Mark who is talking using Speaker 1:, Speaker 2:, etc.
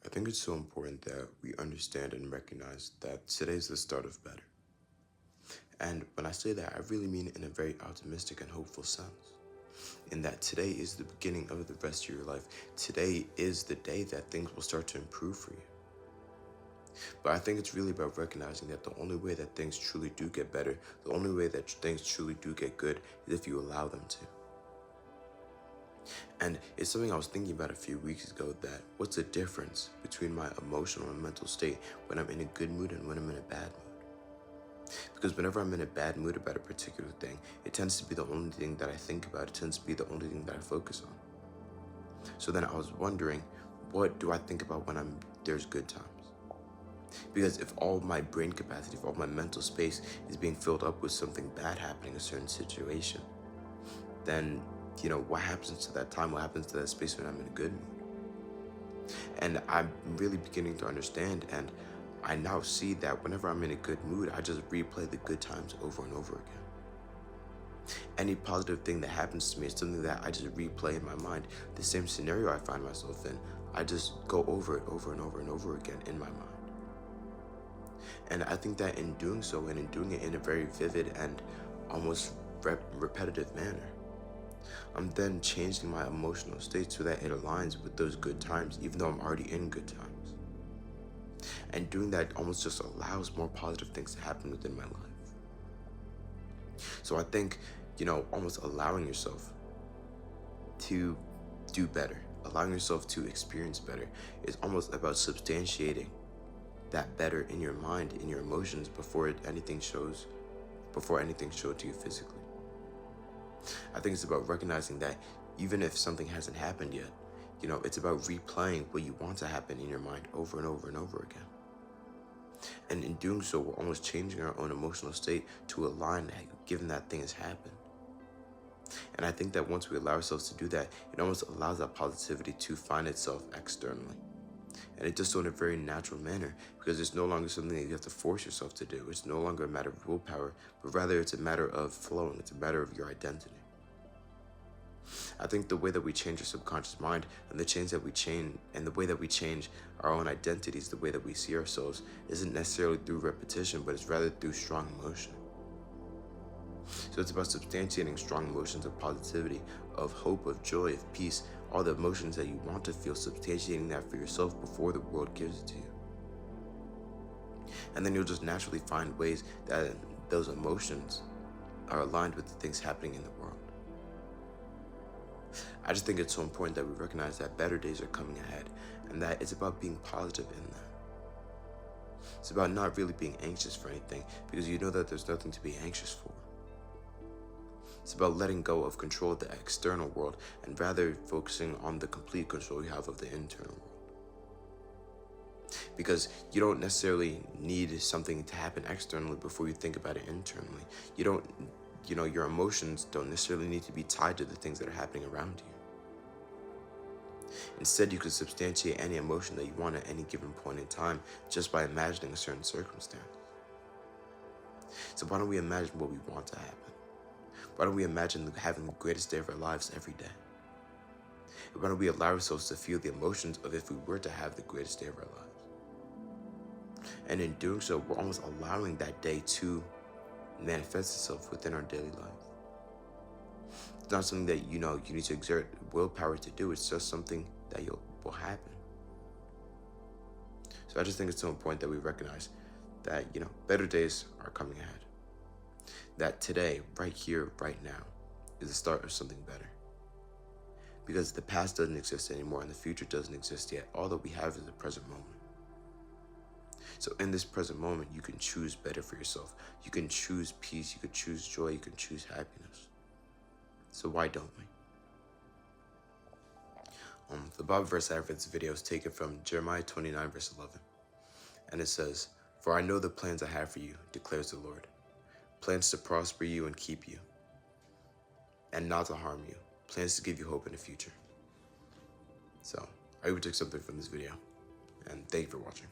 Speaker 1: I think it's so important that we understand and recognize that today's the start of better. And when I say that, I really mean it in a very optimistic and hopeful sense. In that today is the beginning of the rest of your life. Today is the day that things will start to improve for you. But I think it's really about recognizing that the only way that things truly do get better, the only way that things truly do get good is if you allow them to. And it's something I was thinking about a few weeks ago, that what's the difference between my emotional and mental state when I'm in a good mood and when I'm in a bad mood? Because whenever I'm in a bad mood about a particular thing, it tends to be the only thing that I think about. It tends to be the only thing that I focus on. So then I was wondering, what do I think about when there's good times? Because if all my brain capacity, if all my mental space is being filled up with something bad happening, a certain situation, then what happens to that time? What happens to that space when I'm in a good mood? And I'm really beginning to understand, and I now see that whenever I'm in a good mood, I just replay the good times over and over again. Any positive thing that happens to me is something that I just replay in my mind. The same scenario I find myself in, I just go over it over and over and over again in my mind. And I think that in doing so, and in doing it in a very vivid and almost repetitive manner, I'm then changing my emotional state so that it aligns with those good times, even though I'm already in good times. And doing that almost just allows more positive things to happen within my life. So I think, almost allowing yourself to do better, allowing yourself to experience better, is almost about substantiating that better in your mind, in your emotions, before anything showed to you physically. I think it's about recognizing that even if something hasn't happened yet, it's about replaying what you want to happen in your mind over and over and over again. And in doing so, we're almost changing our own emotional state to align, given that thing has happened. And I think that once we allow ourselves to do that, it almost allows that positivity to find itself externally. And it does so in a very natural manner, because it's no longer something that you have to force yourself to do. It's no longer a matter of willpower, but rather it's a matter of flowing. It's a matter of your identity. I think the way that we change our subconscious mind, and the way that we change our own identities, the way that we see ourselves, isn't necessarily through repetition, but it's rather through strong emotion. So it's about substantiating strong emotions of positivity, of hope, of joy, of peace, all the emotions that you want to feel, substantiating that for yourself before the world gives it to you. And then you'll just naturally find ways that those emotions are aligned with the things happening in the world. I just think it's so important that we recognize that better days are coming ahead, and that it's about being positive in that. It's about not really being anxious for anything, because you know that there's nothing to be anxious for. It's about letting go of control of the external world and rather focusing on the complete control you have of the internal world. Because you don't necessarily need something to happen externally before you think about it internally. Your emotions don't necessarily need to be tied to the things that are happening around you. Instead, you can substantiate any emotion that you want at any given point in time just by imagining a certain circumstance. So why don't we imagine what we want to happen? Why don't we imagine having the greatest day of our lives every day? Why don't we allow ourselves to feel the emotions of if we were to have the greatest day of our lives? And in doing so, we're almost allowing that day to manifest itself within our daily life. It's not something that you need to exert willpower to do. It's just something that will happen. So I just think it's so important that we recognize that better days are coming ahead. That today, right here, right now, is the start of something better. Because the past doesn't exist anymore and the future doesn't exist yet. All that we have is the present moment. So in this present moment, you can choose better for yourself. You can choose peace, you can choose joy, you can choose happiness. So why don't we? The Bible verse I have for this video is taken from Jeremiah 29, verse 11. And it says, "For I know the plans I have for you, declares the Lord. Plans to prosper you and keep you, and not to harm you. Plans to give you hope in the future." So, I hope you took something from this video, and thank you for watching.